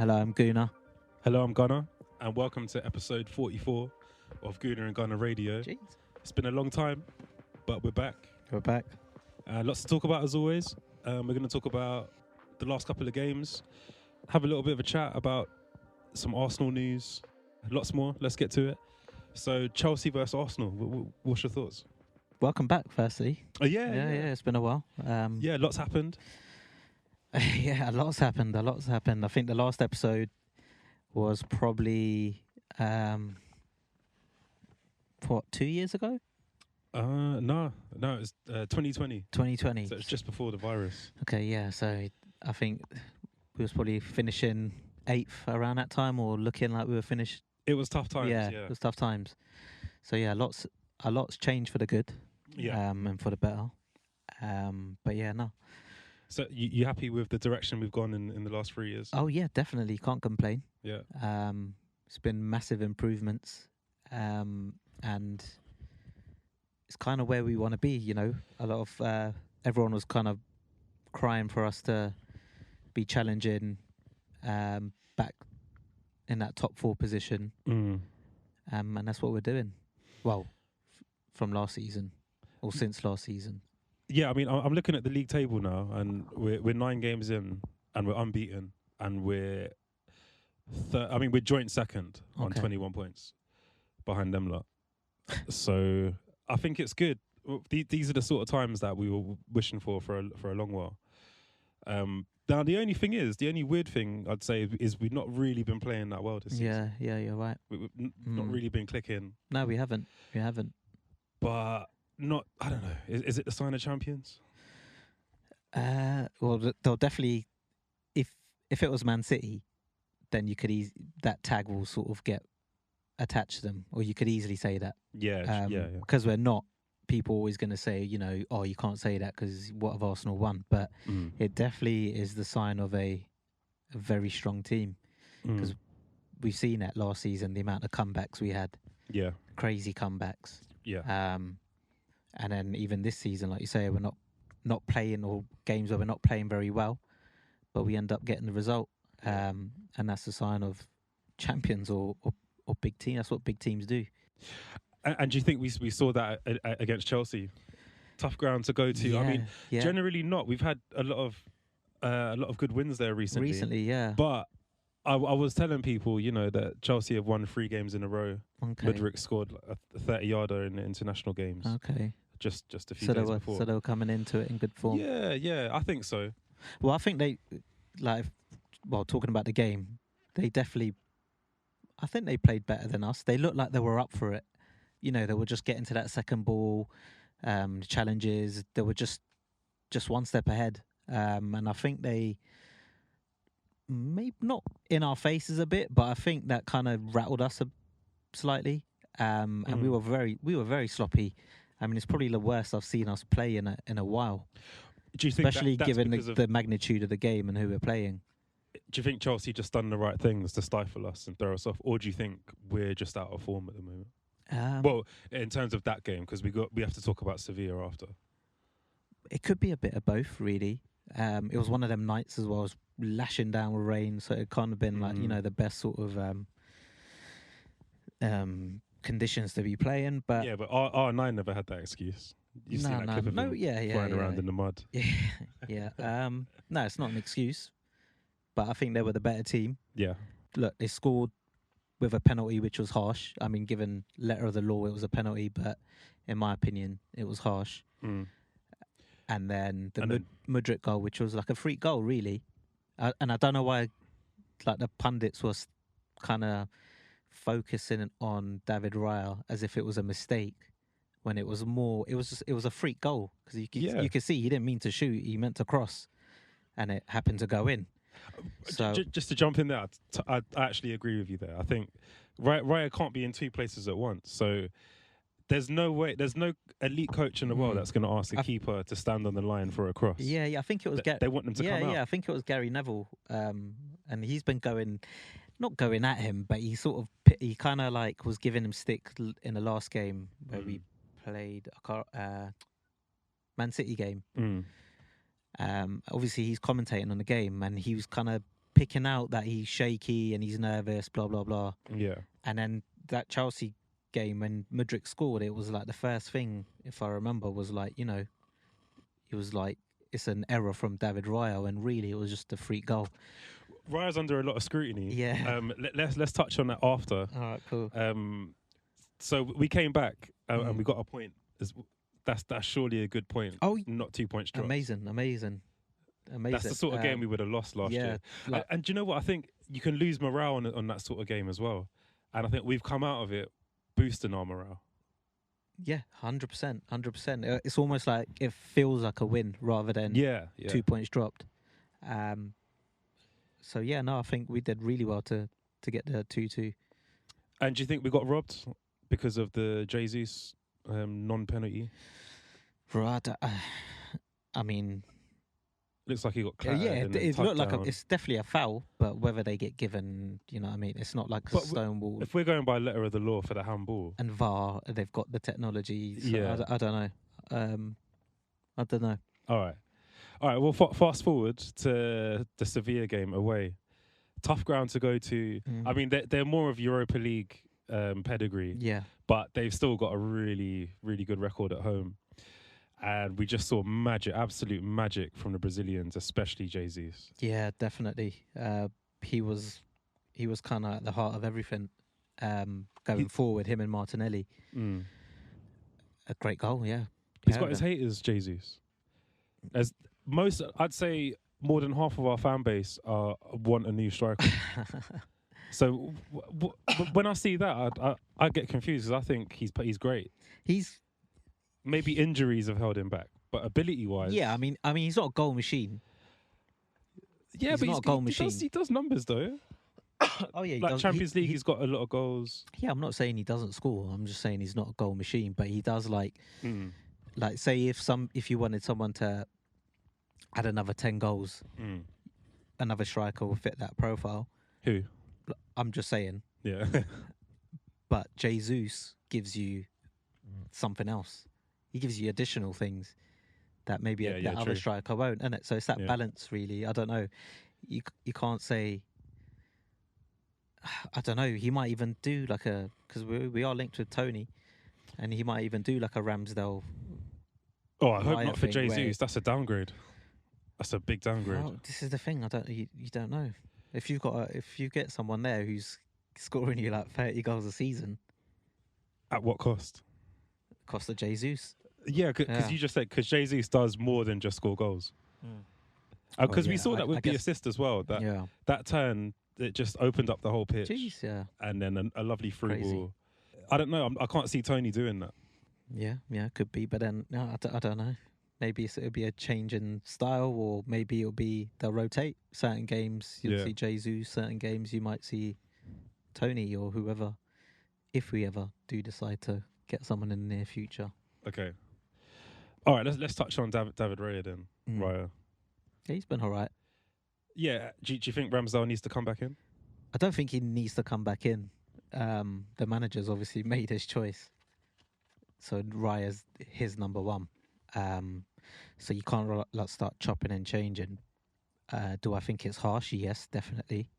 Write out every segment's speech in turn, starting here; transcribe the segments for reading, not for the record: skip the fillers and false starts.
Hello, I'm Gooner. Hello, I'm Gunner, and welcome to episode 44 of Gooner and Gunner Radio. Jeez. It's been a long time, but we're back. We're back. Lots to talk about as always. We're going to talk about the last couple of games, have a little bit of a chat about some Arsenal news, lots more. Let's get to it. So, Chelsea versus Arsenal. What's your thoughts? Welcome back, firstly. Oh, yeah. It's been a while. Yeah, lots happened. Yeah, a lot's happened. I think the last episode was probably, 2 years ago? No, it's 2020. 2020. So it's just before the virus. Okay, yeah. So I think we was probably finishing 8th around that time, or looking like we were finished. It was tough times. Yeah. It was tough times. So yeah, a lot's changed for the good. Yeah. And for the better. But yeah, no. So you happy with the direction we've gone in the last 3 years? Oh yeah, definitely. Can't complain. Yeah. It's been massive improvements. And it's kind of where we want to be, you know. A lot of everyone was kind of crying for us to be challenging back in that top 4 position. And that's what we're doing. Well, from last season, or since last season. Yeah, I mean, I'm looking at the league table now, and we're 9 games in, and we're unbeaten, and we're joint second on 21 points behind them lot. So I think it's good. These are the sort of times that we were wishing for a long while. Now the only weird thing I'd say is we've not really been playing that well this season. Yeah, you're right. We've not really been clicking. No, we haven't. But I don't know. Is it the sign of champions? Well, they'll definitely. If it was Man City, then you could that tag will sort of get attached to them, or you could easily say that. Yeah. Because we're not. People always going to say, you know, oh, you can't say that because what have Arsenal won? But it definitely is the sign of a very strong team, because we've seen that last season, the amount of comebacks we had. Yeah. Crazy comebacks. Yeah. And then even this season, like you say, we're not playing, or games where we're not playing very well, but we end up getting the result. And that's a sign of champions or big team. That's what big teams do. And do you think we saw that against Chelsea? Tough ground to go to. Yeah, I mean, generally not. We've had a lot of good wins there recently. Recently, yeah. But I was telling people, you know, that Chelsea have won 3 games in a row. Okay. Mudryk scored a 30-yarder in the international games. Okay. Just a few days before. So they were coming into it in good form. Yeah, I think so. Well, I think talking about the game, I think they played better than us. They looked like they were up for it. You know, they were just getting to that second ball, challenges. They were just one step ahead. And I think they, maybe not in our faces a bit, but I think that kind of rattled us slightly. And we were very sloppy. I mean, it's probably the worst I've seen us play in a while. Do you think especially given the magnitude of the game and who we're playing? Do you think Chelsea just done the right things to stifle us and throw us off, or do you think we're just out of form at the moment? Well, in terms of that game, because we have to talk about Sevilla after. It could be a bit of both, really. It was one of them nights as well. It was lashing down with rain, so it kind of been like, you know, the best sort of conditions to be playing. But yeah, but R9 never had that excuse. You've seen that clip of him flying around in the mud. Yeah. No, it's not an excuse, but I think they were the better team. Yeah. Look, they scored with a penalty, which was harsh. I mean, given letter of the law, it was a penalty, but in my opinion, it was harsh. And then the Mudryk goal, which was like a freak goal, really. And I don't know why, like, the pundits was kind of focusing on David Raya as if it was a mistake, when it was more. It was a freak goal, because you could see he didn't mean to shoot, he meant to cross, and it happened to go in. So just to jump in there, I actually agree with you there. I think Raya can't be in 2 places at once. So there's no elite coach in the world that's going to ask a keeper to stand on the line for a cross. Yeah, I think it was. They want them to come out. Yeah, I think it was Gary Neville, and he's been not going at him, but he kind of like was giving him stick in the last game where we played Man City game. Mm. Obviously, he's commentating on the game, and he was kind of picking out that he's shaky and he's nervous, blah blah blah. Yeah. And then that Chelsea game when Mudryk scored, it was like the first thing, if I remember, was like, you know, it was like it's an error from David Raya, and really it was just a freak goal. Raya's under a lot of scrutiny. Yeah. Let's touch on that after. All right, cool. So we came back and we got a point. That's surely a good point. Oh, not 2 points dropped. Amazing. That's the sort of game we would have lost last year. Like, and do you know what? I think you can lose morale on that sort of game as well. And I think we've come out of it boosting our morale. Yeah, 100%. It's almost like it feels like a win rather than 2 points dropped. So yeah, no, I think we did really well to get the 2-2. And do you think we got robbed because of the Jesus non-penalty? Right. I mean, looks like he got clattered. Yeah, it looked like it's definitely a foul, but whether they get given, you know what I mean? It's not like Stonewall. If we're going by letter of the law for the handball. And VAR, they've got the technology. So yeah. I don't know. I don't know. All right. Well, fast forward to the Sevilla game away. Tough ground to go to. I mean, they're more of Europa League pedigree. Yeah. But they've still got a really, really good record at home. And we just saw absolute magic from the Brazilians, especially Jesus. Yeah, definitely. He was kind of at the heart of everything going forward, him and Martinelli. A great goal, yeah. He's got his haters, Jesus. As most, I'd say more than half of our fan base want a new striker. So when I see that, I get confused because I think he's great. Maybe injuries have held him back, but ability-wise... Yeah, I mean, he's not a goal machine. Yeah, but he's not a goal machine. He does numbers, though. Oh, yeah. Like Champions League, he's got a lot of goals. Yeah, I'm not saying he doesn't score. I'm just saying he's not a goal machine, but he does, like, say if you wanted someone to add another 10 goals, another striker will fit that profile. Who? I'm just saying. Yeah. But Jesus gives you something else. He gives you additional things that maybe that other striker won't, isn't it? So it's that balance, really. I don't know. You can't say... I don't know. He might even do like because we are linked with Tony, and he might even do like a Ramsdale. Oh, I hope not for Jesus. That's a downgrade. That's a big downgrade. Well, this is the thing. You don't know if you get someone there who's scoring you like 30 goals a season. At what cost? Cost of Jesus. Yeah, because you just said because Jesus does more than just score goals. Because we saw that with the assist as well. That turn, it just opened up the whole pitch. Jeez, yeah. And then a lovely through ball. I don't know. I can't see Tony doing that. Yeah, could be. But then, no, I don't know. Maybe it'll be a change in style, or maybe it'll be they'll rotate. Certain games you'll see Jesus. Certain games you might see Tony or whoever. If we ever do decide to get someone in the near future. Okay. All right. Let's touch on David Raya then. Raya. Yeah, he's been all right. Yeah. Do you think Ramsdale needs to come back in? I don't think he needs to come back in. The manager's obviously made his choice. So Raya's his number one. So you can't start chopping and changing. Do I think it's harsh? Yes, definitely.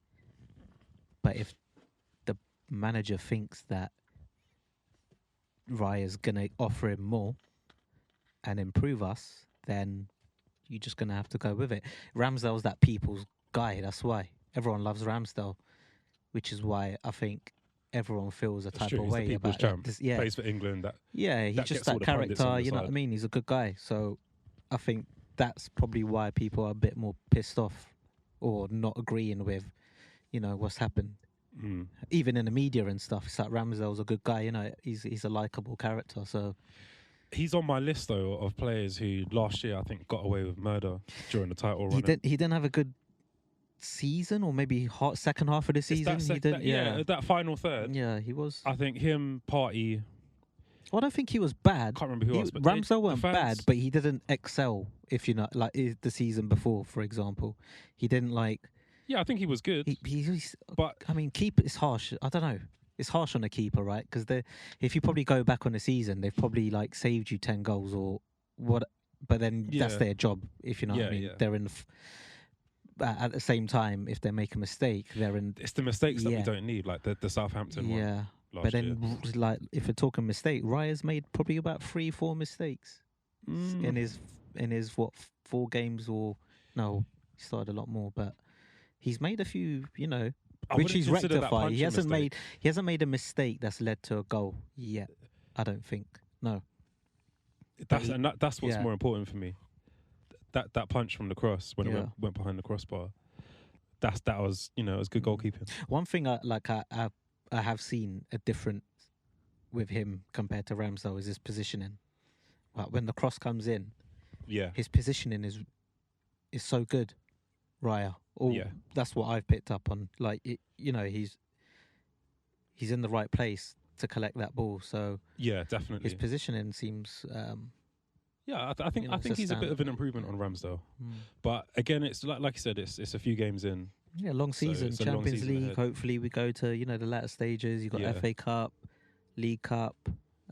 But if the manager thinks that Raya's going to offer him more and improve us, then you're just going to have to go with it. Ramsdale's that people's guy. That's why everyone loves Ramsdale, which is why I think everyone feels a type of way about it. Yeah, plays for England. He's just that character. You know what I mean? He's a good guy. So I think that's probably why people are a bit more pissed off or not agreeing with, what's happened. Even in the media and stuff, it's like Ramsdale's a good guy. He's a likable character. So he's on my list though of players who last year I think got away with murder during the title run. He didn't have a good season, or maybe second half of the season. That final third. Yeah, he was. I think him, Partey. Well, I don't think he was bad. Can't remember who else. But Ramsdale weren't bad, but he didn't excel. If you know, like the season before, for example, he didn't like. Yeah, I think he was good. But I mean, keeper is harsh. I don't know. It's harsh on a keeper, right? Because if you probably go back on the season, they've probably like saved you 10 goals or what. But then that's their job. If you know what I mean, they're in. But at the same time, if they make a mistake, they're in. It's the mistakes that we don't need, like the Southampton one last but then, year. like, if we're talking mistake, Raya's made probably about 3-4 mistakes in his 4 games, or no, he started a lot more, but he's made a few, which he's rectified. He hasn't made a mistake that's led to a goal yet. I don't think. No. That's what's more important for me. That punch from the cross when it went behind the crossbar. That was it was good goalkeeping. One thing I have seen a difference with him compared to Ramsdale is his positioning. Like when the cross comes in, his positioning is so good. Raya, that's what I've picked up on. Like he's in the right place to collect that ball. So definitely his positioning seems. I think he's a bit of an improvement on Ramsdale, but again, it's like you said, it's a few games in. Yeah, long season, so Champions League. Ahead. Hopefully, we go to the latter stages. You got FA Cup, League Cup.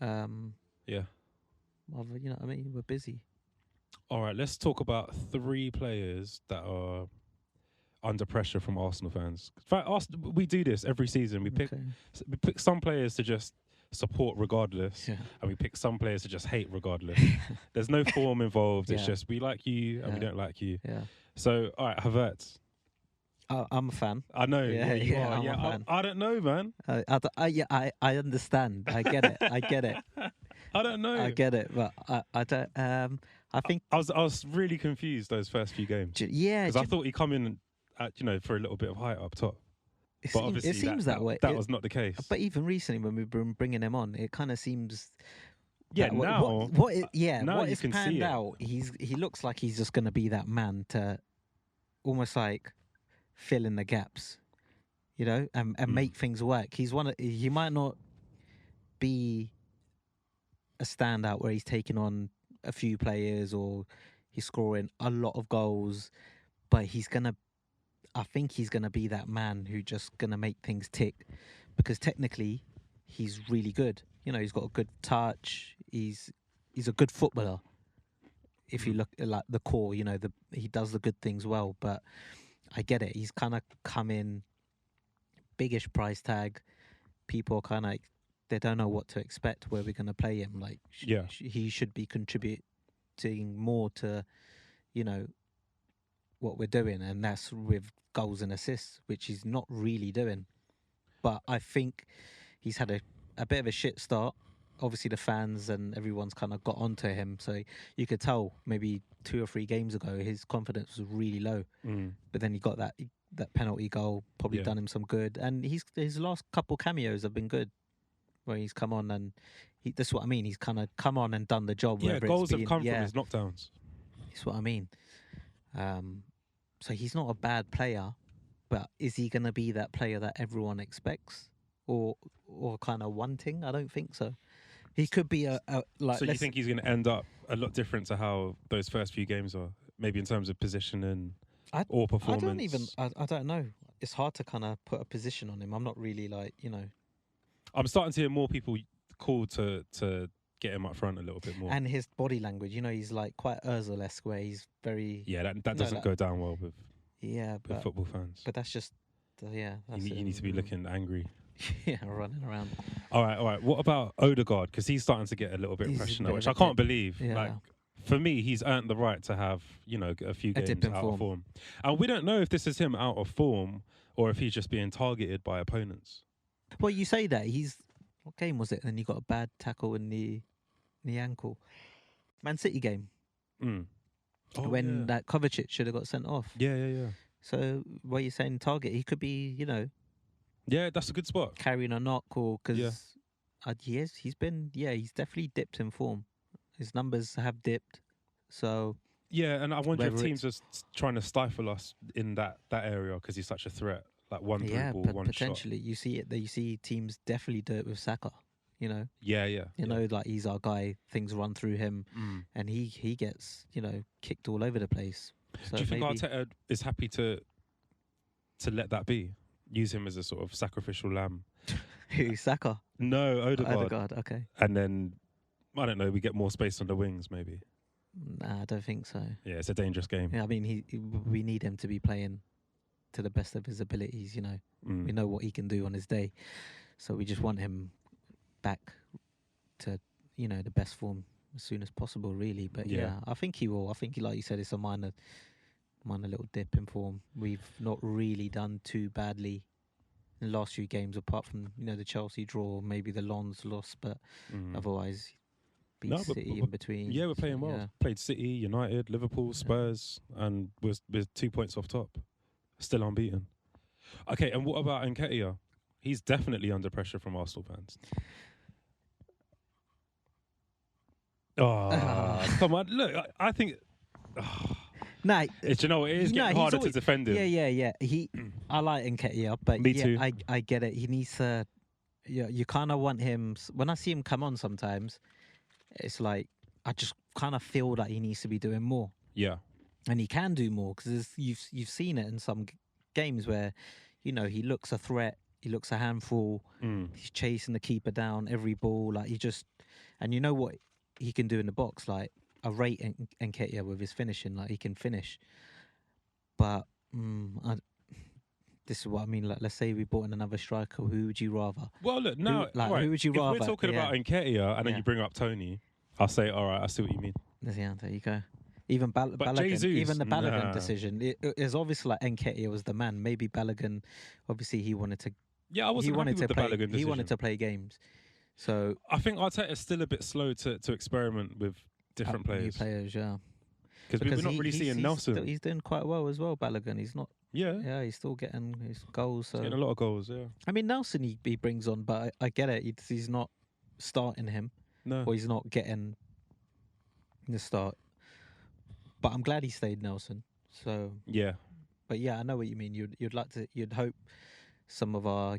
You know what I mean? We're busy. All right, let's talk about 3 players that are under pressure from Arsenal fans. In fact, we do this every season. We pick some players to just support regardless, and we pick some players to just hate regardless. There's no form involved. It's just we like you and we don't like you. So, all right, Havertz. I'm a fan. I know. I'm a fan. I don't know, man. I understand. I get it. I don't know. I get it, but I don't. I think I was really confused those first few games. Because I thought he'd come in, for a little bit of height up top. But obviously, it seems that way. That was not the case. But even recently, when we've been bringing him on, it kind of seems. Now what is can panned see out? He looks like he's just going to be that man to, almost like, fill in the gaps, and make things work. He might not be a standout where he's taking on a few players or he's scoring a lot of goals, but I think he's gonna be that man who just gonna make things tick, because technically he's really good. He's got a good touch. He's a good footballer. If you look at like the core, he does the good things well. But I get it. He's kind of come in, biggish price tag. People are kind of they don't know what to expect where we're gonna play him. Like he should be contributing more to, what we're doing, and that's with goals and assists, which he's not really doing. But I think he's had a bit of a shit start. Obviously, the fans and everyone's kind of got onto him, so you could tell maybe 2 or 3 games ago his confidence was really low. But then he got that penalty goal, probably done him some good, and his last couple cameos have been good, where he's come on and that's what I mean. He's kind of come on and done the job. Yeah, goals have come from his knockdowns. That's what I mean. So he's not a bad player, but is he going to be that player that everyone expects or kind of wanting? I don't think so. He could be like. So you think he's going to end up a lot different to how those first few games are? Maybe in terms of position or performance. I don't know. It's hard to kind of put a position on him. I'm not really like. I'm starting to hear more people call to get him up front a little bit more. And his body language, he's like quite Ozil-esque, where he's very. Yeah, that doesn't go down well with. With football fans. But that's just. That's you need to be looking angry. Running around. All right. What about Odegaard? Because he's starting to get a little bit of pressure now, which I can't believe. Yeah. Like, for me, he's earned the right to have, a few games out of form. And we don't know if this is him out of form or if he's just being targeted by opponents. Well, you say that. What game was it? And he got a bad tackle in the ankle. Man City game. When that Kovacic should have got sent off. Yeah. So, what you're saying, target, he could be, Yeah, that's a good spot. Carrying a knock, or because he's definitely dipped in form. His numbers have dipped, so yeah. And I wonder if teams are trying to stifle us in that area because he's such a threat. Like one through ball, one potentially. shot. You see it. You see teams definitely do it with Saka. Yeah. Like he's our guy. Things run through him, and he gets kicked all over the place. So do you think Arteta is happy to let that be? Use him as a sort of sacrificial lamb. Who, Saka? No, Odegaard. Odegaard, okay. And then, I don't know, we get more space on the wings, maybe. Nah, I don't think so. Yeah, it's a dangerous game. Yeah, I mean, we need him to be playing to the best of his abilities. You know, we know what he can do on his day, so we just want him back to the best form as soon as possible, really. But yeah, I think he will. I think, like you said, it's a minor little dip in form. We've not really done too badly in the last few games, apart from the Chelsea draw, maybe the Lens loss, but otherwise beat City in between. Yeah, we're playing well. Played City, United, Liverpool, Spurs, and we're 2 points off top. Still unbeaten. Okay, and what about Nketiah? He's definitely under pressure from Arsenal fans. Oh, come on. Look, I think... No, it is getting harder to defend him. Yeah. I like Nketiah, but Me too. I get it. He needs to... you kind of want him... When I see him come on sometimes, it's like, I just kind of feel that he needs to be doing more. Yeah. And he can do more, because you've seen it in some games where, he looks a threat, he looks a handful, he's chasing the keeper down every ball, like and you know what he can do in the box, like I rate Nketiah with his finishing, like he can finish. But this is what I mean. Like, let's say we brought in another striker, who would you rather? Well, look, now, who would you rather? If we're talking about Nketiah and then you bring up Tony, I'll say, all right, I see what you mean. Yeah, there you go. Even Balogun, Jesus, even the Balogun decision, it is obviously like Nketiah was the man. Maybe Balogun, obviously he wanted to. Yeah, I wasn't happy with the Balogun decision. He wanted to play games, so I think Arteta's still a bit slow to experiment with different players. New players, yeah. Because we're not really seeing Nelson. He's doing quite well as well. Balogun, he's not. Yeah, he's still getting his goals. So. He's getting a lot of goals. Yeah. I mean, Nelson he brings on, but I get it. He's not starting him. No. Or he's not getting the start. But I'm glad he stayed, Nelson. So yeah. But yeah, I know what you mean. You'd hope some of our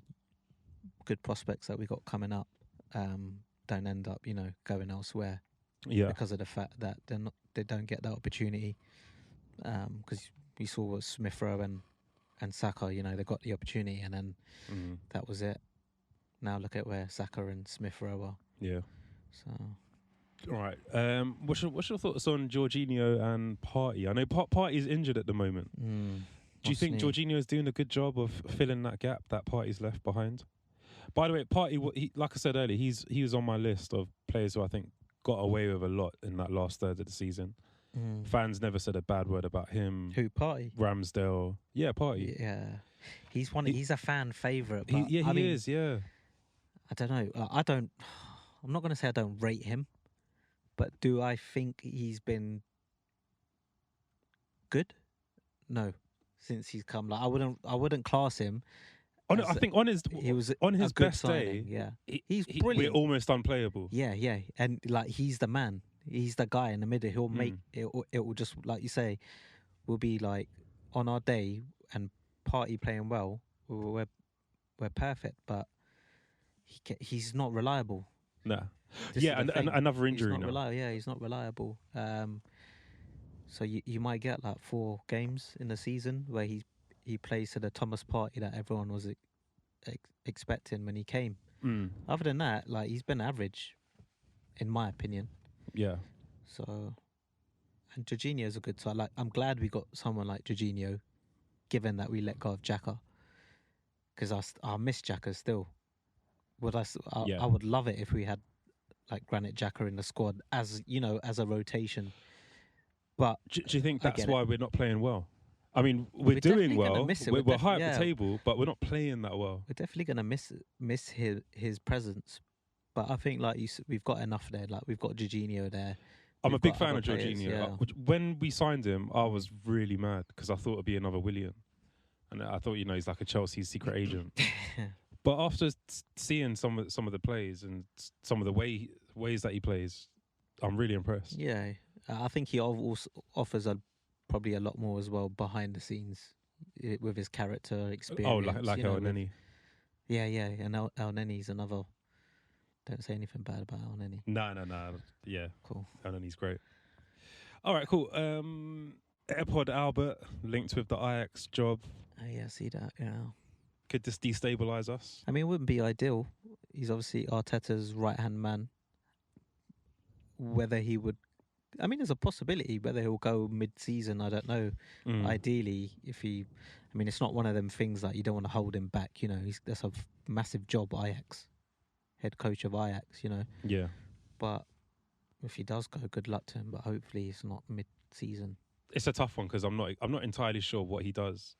good prospects that we got coming up don't end up, going elsewhere. Yeah. Because of the fact that they don't get that opportunity. Because you saw what Smith Rowe and Saka, they got the opportunity, and then that was it. Now look at where Saka and Smith Rowe are. Yeah. So. All right. What's your thoughts on Jorginho and Partey? I know Partey's injured at the moment. Do you think Jorginho is doing a good job of filling that gap that Partey's left behind? By the way, Partey, like I said earlier, he was on my list of players who I think got away with a lot in that last third of the season. Fans never said a bad word about him. Who, Partey? Ramsdale. Yeah, Partey. Yeah. He's a fan favourite. He is, yeah. I don't know. I'm not going to say I don't rate him. But do I think he's been good? No, since he's come. Like I wouldn't class him. I think on his best signing, day, yeah, he's brilliant. We're almost unplayable. Yeah, and like he's the man. He's the guy in the middle. He'll make it. It will just, like you say, we'll be like on our day and Partey playing well. We're perfect, but he's not reliable. Nah. And another injury now. He's not reliable. So you might get like 4 games in the season where he plays to the Thomas Partey that everyone was expecting when he came. Other than that, like he's been average, in my opinion. Yeah. So, and Jorginho is a good side. Like I'm glad we got someone like Jorginho, given that we let go of Xhaka, because I miss Xhaka still. I would love it if we had like Granit Xhaka in the squad as a rotation. But do you think that's why we're not playing well? I mean, we're doing well. We're high up the table, but we're not playing that well. We're definitely gonna miss his presence. But I think we've got enough there. Like we've got Jorginho there. I'm a big fan of Jorginho. Yeah. When we signed him, I was really mad because I thought it'd be another Willian, and I thought he's like a Chelsea secret agent. But after seeing some of the plays and some of the ways that he plays, I'm really impressed. Yeah, I think he also offers probably a lot more as well behind the scenes with his character experience. Oh, like El Neni. Yeah, and El Neni's another. Don't say anything bad about El Neni. No. Yeah, cool. El Neni's great. All right, cool. AirPod Albert linked with the Ajax job. Oh, yeah, I see that. Yeah. Could this destabilise us? I mean, it wouldn't be ideal. He's obviously Arteta's right-hand man. Whether he would... I mean, there's a possibility whether he'll go mid-season. I don't know. Ideally, if he, I mean, it's not one of them things that you don't want to hold him back. You know, that's a massive job. Ajax, head coach of Ajax. You know. Yeah. But if he does go, good luck to him. But hopefully, it's not mid-season. It's a tough one because I'm not entirely sure what he does.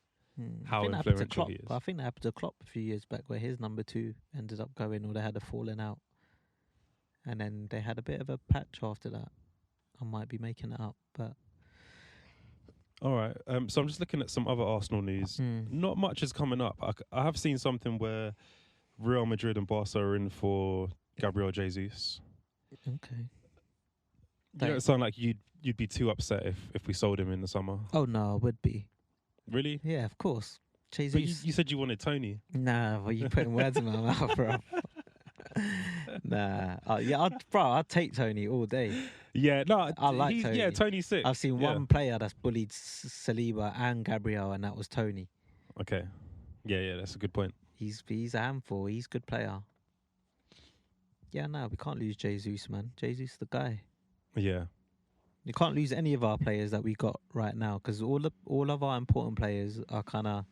How I influential he is. But I think that happened to Klopp a few years back, where his number 2 ended up going, or they had a falling out, and then they had a bit of a patch after that. I might be making it up, but all right. So I'm just looking at some other Arsenal news. Not much is coming up. I have seen something where Real Madrid and Barca are in for Gabriel Jesus. Okay. You don't sound like you'd be too upset if we sold him in the summer. Oh no, I would be. Really? Yeah, of course. Jesus. But you said you wanted Tony. Nah, well, you putting words in my mouth, bro. Nah, I'd take Tony all day. Yeah, no, I like Tony. Yeah, Tony's sick. I've seen one player that's bullied Saliba and Gabriel, and that was Tony. Okay. Yeah, that's a good point. He's a handful. He's a good player. Yeah, no, we can't lose Jesus, man. Jesus, the guy. Yeah. You can't lose any of our players that we got right now because all of our important players are kind of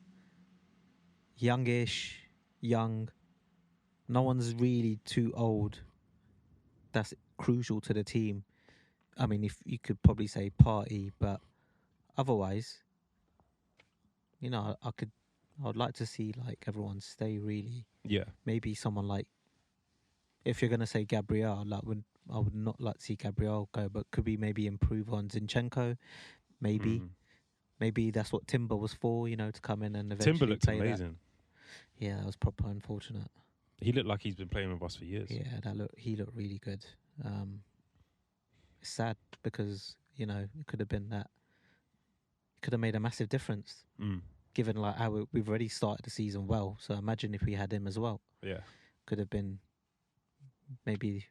young. No one's really too old. That's crucial to the team. I mean, if you could probably say Partey, but otherwise, you know, I'd like to see like everyone stay really. Yeah. Maybe someone like, if you're gonna say Gabriel, I would not like to see Gabriel go, but could we maybe improve on Zinchenko? Maybe that's what Timber was for, you know, to come in and eventually Timber looked play amazing. That. Yeah, that was proper unfortunate. He looked like he's been playing with us for years. Yeah, he looked really good. It's sad because, you know, it could have been that. It could have made a massive difference, given like how we've already started the season well. So imagine if we had him as well. Yeah, could have been maybe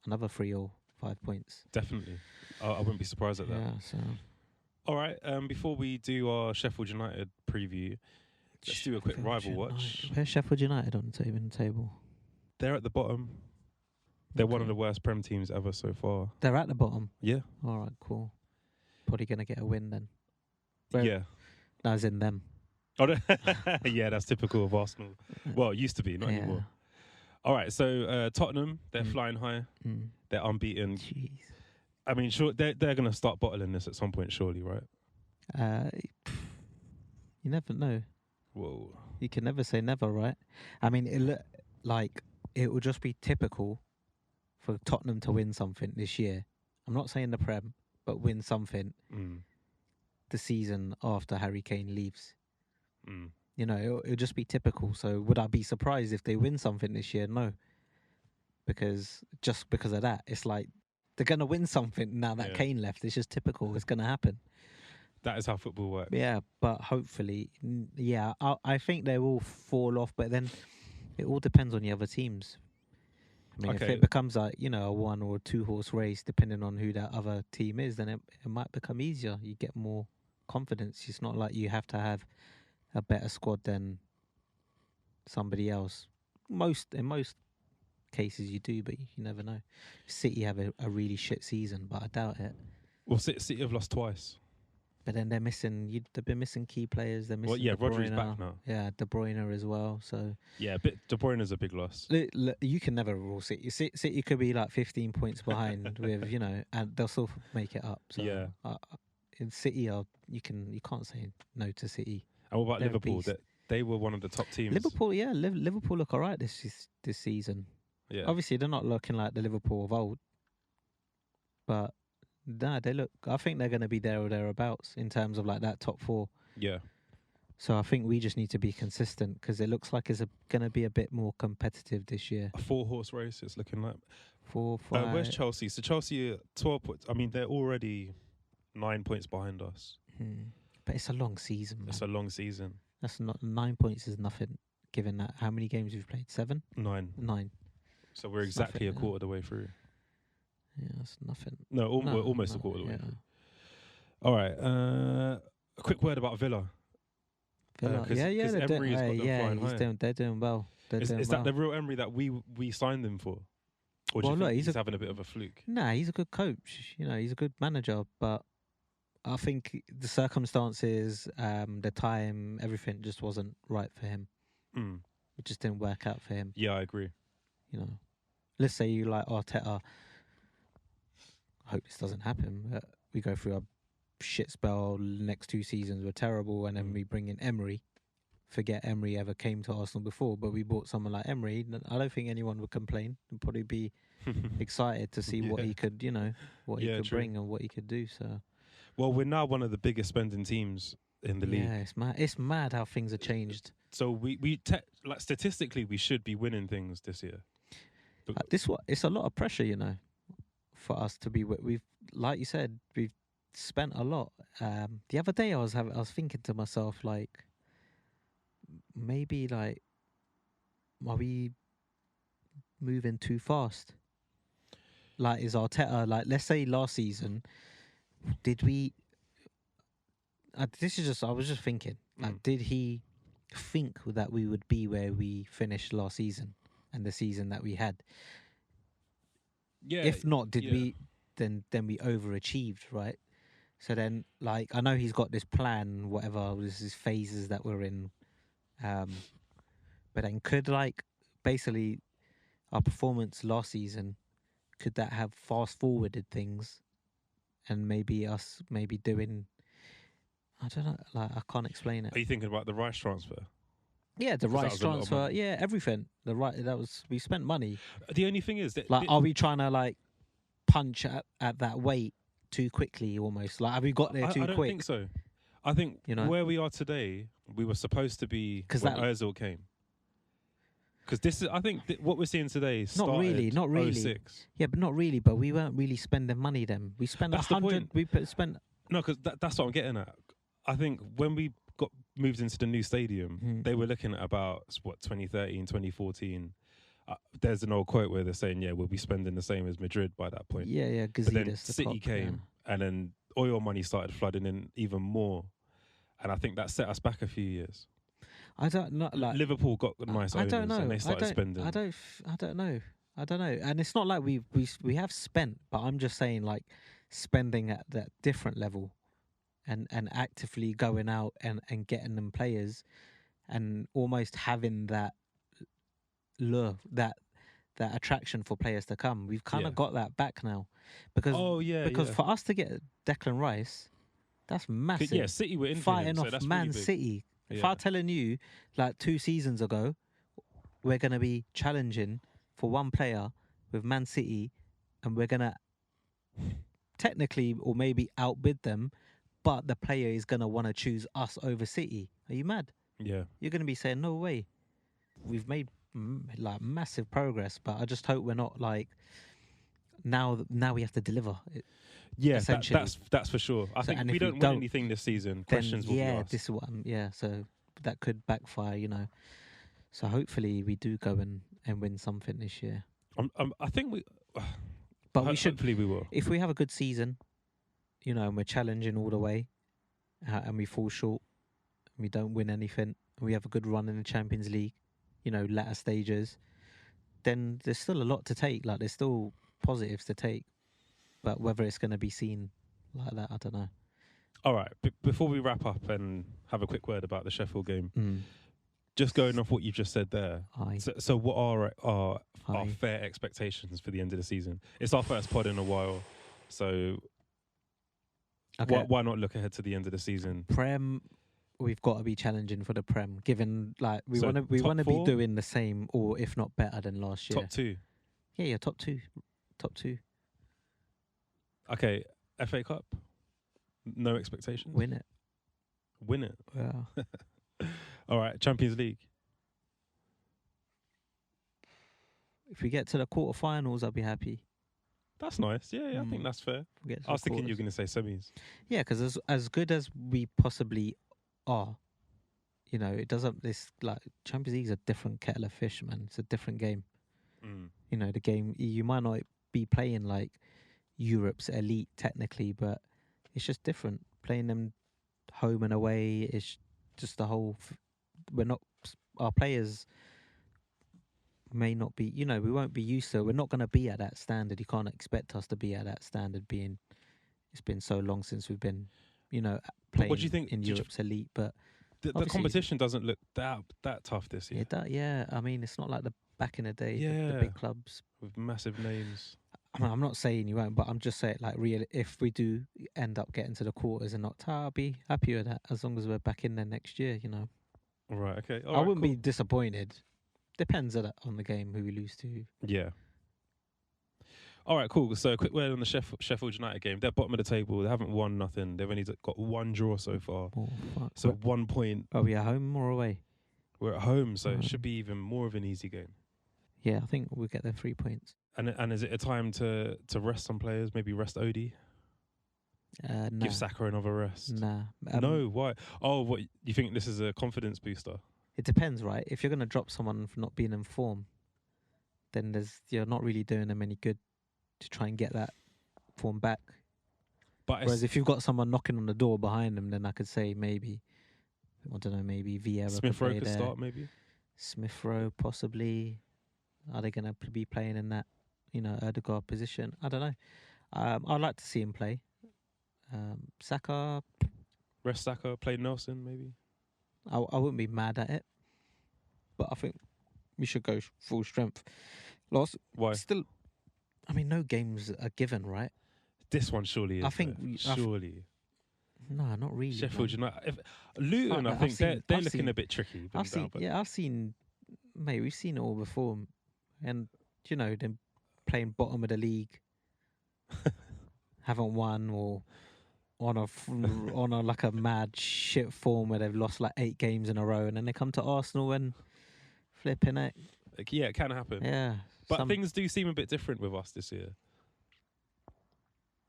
another 3 or 5 points. Definitely. I wouldn't be surprised at that. Yeah, so. All right, before we do our Sheffield United preview, let's do a quick rival watch. Where's Sheffield United on the table? They're at the bottom. They're one of the worst Prem teams ever so far. They're at the bottom? Yeah. All right, cool. Probably going to get a win then. Yeah. That was in them. Oh, yeah, that's typical of Arsenal. Well, it used to be, not anymore. All right, so Tottenham, they're flying high. They're unbeaten. Jeez. I mean, sure, they're going to start bottling this at some point, surely, right? You never know. Whoa. You can never say never, right? I mean, it will just be typical for Tottenham to win something this year. I'm not saying the Prem, but win something the season after Harry Kane leaves. You know, it'll just be typical. So would I be surprised if they win something this year? No. Because of that, it's like they're going to win something now that Kane left. It's just typical. It's going to happen. That is how football works. Yeah, but hopefully, I think they will fall off, but then it all depends on the other teams. I mean, if it becomes a 1 or 2 horse race, depending on who that other team is, then it might become easier. You get more confidence. It's not like you have to have a better squad than somebody else. In most cases you do, but you never know. City have a really shit season, but I doubt it. Well, City have lost twice. But then they're missing. They've been missing key players. They're missing. Well, Rodri's back now. Yeah, De Bruyne as well. So yeah, but De Bruyne's a big loss. You can never rule City. City could be like 15 points behind with and they'll still make it up. So yeah. In City, you can't say no to City. And what about Liverpool? They were one of the top teams. Liverpool, yeah, Liverpool look alright this season. Yeah. Obviously, they're not looking like the Liverpool of old, but. Nah, I think they're going to be there or thereabouts in terms of like that top 4. Yeah. So I think we just need to be consistent because it looks like it's going to be a bit more competitive this year. A 4-horse race, it's looking like. 4, 5. Where's Chelsea? So Chelsea are 12 points. I mean, they're already 9 points behind us. But it's a long season, man. It's a long season. That's not 9 points is nothing. Given that how many games we've played? 7? 9. So we're exactly a quarter of the way through. Yeah, that's nothing. No, we're almost a quarter of the way. All right. A quick word about Villa. They're doing well. Is that the real Emery that we signed them for? Or do Well, you look, think he's he's having a bit of a fluke? Nah, he's a good coach. He's a good manager, but I think the circumstances, the time, everything just wasn't right for him. Mm. It just didn't work out for him. Yeah, I agree. Let's say you like Arteta. I hope this doesn't happen. But we go through a shit spell. Next 2 seasons were terrible, and then we bring in Emery. Forget Emery ever came to Arsenal before, but we bought someone like Emery. I don't think anyone would complain. Would probably be excited to see what he could, what he could bring and what he could do. So, well, we're now one of the biggest spending teams in the league. Yeah, it's mad. It's mad how things have changed. So like statistically, we should be winning things this year. But It's a lot of pressure, for us to be. We've, like you said, we've spent a lot. The other day, I was thinking to myself, like, maybe like, are we moving too fast? Like, is Arteta, like, let's say last season, did we? I was just thinking, like, did he think that we would be where we finished last season and the season that we had? Yeah. If not, did we? Then we overachieved, right? So then, like, I know he's got this plan, whatever, this is phases that we're in. But then could, like, basically our performance last season, could that have fast forwarded things and maybe us doing, I don't know, like, I can't explain it. Are you thinking about the Rice transfer? Yeah, the Rice transfer, yeah, everything. We spent money. The only thing is that, like, are we trying to, like, punch at that weight too quickly almost? Like, have we got there too quick? I don't think so. I think where we are today, we were supposed to be when Ozil came. Because this is, I think, what we're seeing today started not really. 06. Yeah, but not really. But we weren't really spending money then. We spent 100. We spent. No, because that's what I'm getting at. I think when we got moved into the new stadium, they were looking at about 2013, 2014. There's an old quote where they're saying, we'll be spending the same as Madrid by that point. Yeah, but then City came, and then oil money started flooding in even more. And I think that set us back a few years. I don't know. Like, Liverpool got nice owners, and they started spending. I don't know. And it's not like we have spent, but I'm just saying, like, spending at that different level, and actively going out and getting them players, and almost having that lure, that attraction for players to come. We've kind of got that back now, because for us to get Declan Rice, that's massive. Yeah, City were in fighting him, off so Man really City. If I'm telling you, like, 2 seasons ago, we're going to be challenging for one player with Man City, and we're going to technically or maybe outbid them, but the player is going to want to choose us over City. Are you mad? Yeah. You're going to be saying, no way. We've made like massive progress, but I just hope we're not like, now we have to deliver. Yeah, that's for sure. I think if we don't win anything this season, questions will be asked. This is what so that could backfire, So hopefully we do go and win something this year. I think we... But we should... Hopefully we will. If we have a good season, and we're challenging all the way, and we fall short, and we don't win anything, and we have a good run in the Champions League, latter stages, then there's still a lot to take. Like, there's still positives to take. But whether it's going to be seen like that, I don't know. All right. Before we wrap up and have a quick word about the Sheffield game, just going off what you just said there. So what are our fair expectations for the end of the season? It's our first pod in a while, so why not look ahead to the end of the season? Prem, we've got to be challenging for the Prem. Given, like, we want to be doing the same, or if not better than last year. Top 2. Yeah, top two. Okay, FA Cup. No expectations. Win it. Yeah. All right, Champions League. If we get to the quarterfinals, I'll be happy. That's nice. Yeah, I think that's fair. I was thinking you were going to say semis. Yeah, because as good as we possibly are, it doesn't. This, like, Champions League is a different kettle of fish, man. It's a different game. The game, you might not be playing like Europe's elite technically, but it's just different. Playing them home and away, it's just the whole. Our players may not be, we won't be used to. We're not going to be at that standard. You can't expect us to be at that standard. It's been so long since we've been, playing what do you think, in Europe's elite. But the competition doesn't look that tough this year. Yeah. I mean, it's not like the back in the day, the big clubs with massive names. I'm not saying you won't, but I'm just saying, like, really, if we do end up getting to the quarters and not, I'll be happy with that as long as we're back in there next year. Right. Okay. I wouldn't be disappointed. Depends on the game who we lose to. Yeah. All right, cool. So a quick word on the Sheffield United game. They're bottom of the table. They haven't won nothing. They've only got one draw so far. Oh, fuck. So 1 point. Are we at home or away? We're at home, so it should be even more of an easy game. Yeah, I think we'll get their 3 points. And is it a time to rest some players? Maybe rest Odie? Nah. Give Saka another rest? Nah. No, why? Oh, what, you think this is a confidence booster? It depends, right? If you're going to drop someone for not being in form, then you're not really doing them any good to try and get that form back. Whereas if you've got someone knocking on the door behind them, then I could say maybe, I don't know, maybe Vieira Smith Rowe could there. start, maybe? Smith Rowe, possibly. Are they going to be playing in that, Odegaard position? I don't know. I'd like to see him play. Saka. Rest Saka, play Nelson, maybe? I wouldn't be mad at it. But I think we should go full strength. Why? Still, I mean, no games are given, right? This one surely is. I think surely. No, not really. Sheffield United. Luton, I think they're looking a bit tricky. I've seen, mate, we've seen it all before. And, them playing bottom of the league, haven't won, or on a like a mad shit form where they've lost like 8 games in a row, and then they come to Arsenal and flipping it. Yeah, it can happen. Yeah. But things do seem a bit different with us this year.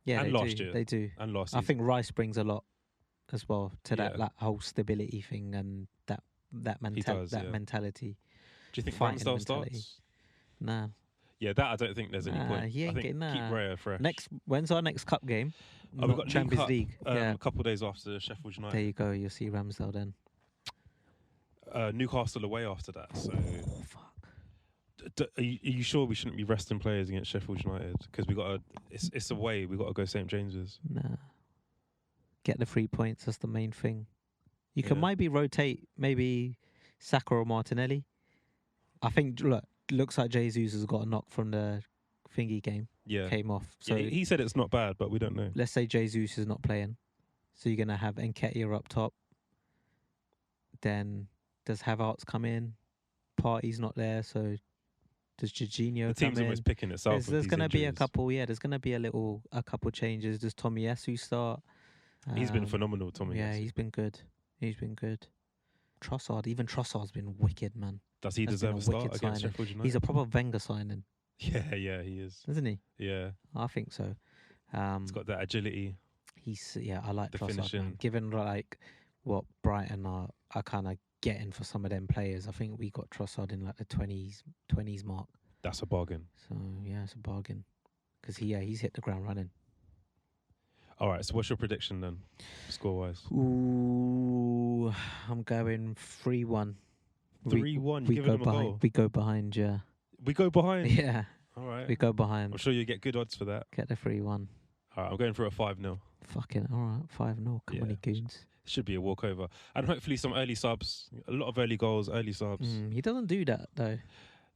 Yeah, and last year. They do. And last season. I think Rice brings a lot as well to that whole stability thing and that mentality. Do you think Ramsdale starts? Nah. Yeah, that I don't think there's any point. He ain't keep Raya fresh. When's our next cup game? We've got Champions League. A couple of days after Sheffield United. There you go. You'll see Ramsdale then. Newcastle away after that. So, fuck. Are you sure we shouldn't be resting players against Sheffield United? Because it's away. We got to go St James's. Nah. Get the 3 points. That's the main thing. You can maybe rotate Saka or Martinelli. I think looks like Jesus has got a knock from the thingy game. Yeah. Came off. So he said it's not bad, but we don't know. Let's say Jesus is not playing. So you're gonna have Nketiah up top. Then does Havertz come in? Partey's not there, so does Jorginho come in? The team's almost picking itself. There's going to be a couple. Yeah, there's going to be a couple changes. Does Tomiyasu start? He's been phenomenal, Tomiyasu. Yeah, he's been good. Trossard's been wicked, man. Does he deserve a start against Sheffield United? He's a proper Wenger signing. Yeah, he is. Isn't he? Yeah. I think so. He's got that agility. I like the Trossard, finishing. man. Given like what Brighton are kind of getting for some of them players, I think we got Trossard in like the 20s mark. That's a bargain. So yeah, it's a bargain because he's hit the ground running. All right, so what's your prediction then, score-wise? Ooh, I'm going 3-1. 3-1, you're giving them a goal? We go behind, yeah. We go behind? Yeah. All right. We go behind. I'm sure you get good odds for that. Get the 3-1. All right, I'm going for a 5-0. Fucking, all right, 5-0. Come on, you goons. Should be a walkover. And hopefully some early subs. A lot of early goals, early subs. He doesn't do that, though.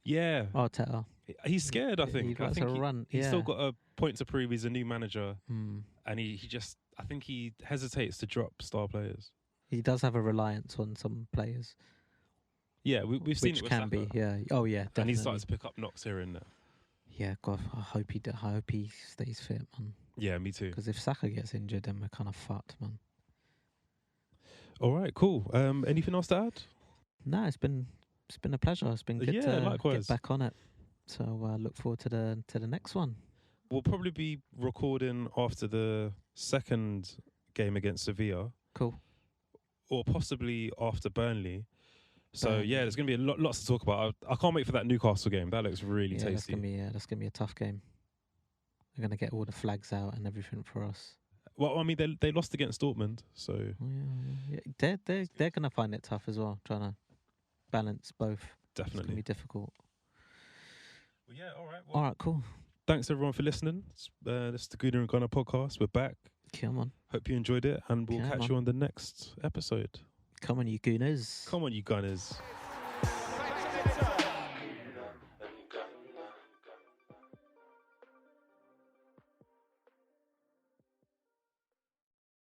Yeah. Arteta. He's scared, I think. I think he's still got a point to prove. He's a new manager. And I think he hesitates to drop star players. He does have a reliance on some players. Yeah, we've seen it with Saka. Which can be, yeah. Oh, yeah, definitely. And he's starting to pick up knocks here and there. Yeah, God, I hope he stays fit, man. Yeah, me too. Because if Saka gets injured, then we're kind of fucked, man. All right, cool. Anything else to add? No, it's been a pleasure. It's been good to likewise. Get back on it. So look forward to the next one. We'll probably be recording after the second game against Sevilla. Cool. Or possibly after Burnley. So there's going to be lots to talk about. I can't wait for that Newcastle game. That looks really tasty. That's going to be a tough game. They're going to get all the flags out and everything for us. Well, I mean, they lost against Dortmund, so they're going to find it tough as well, trying to balance both. Definitely, it's going to be difficult. Well, yeah, all right. All right, cool. Thanks everyone for listening. This is the Gooner and Gunner podcast. We're back. Come on. Hope you enjoyed it, and we'll catch you on the next episode. Come on, you Gooners. Come on, you Gunners.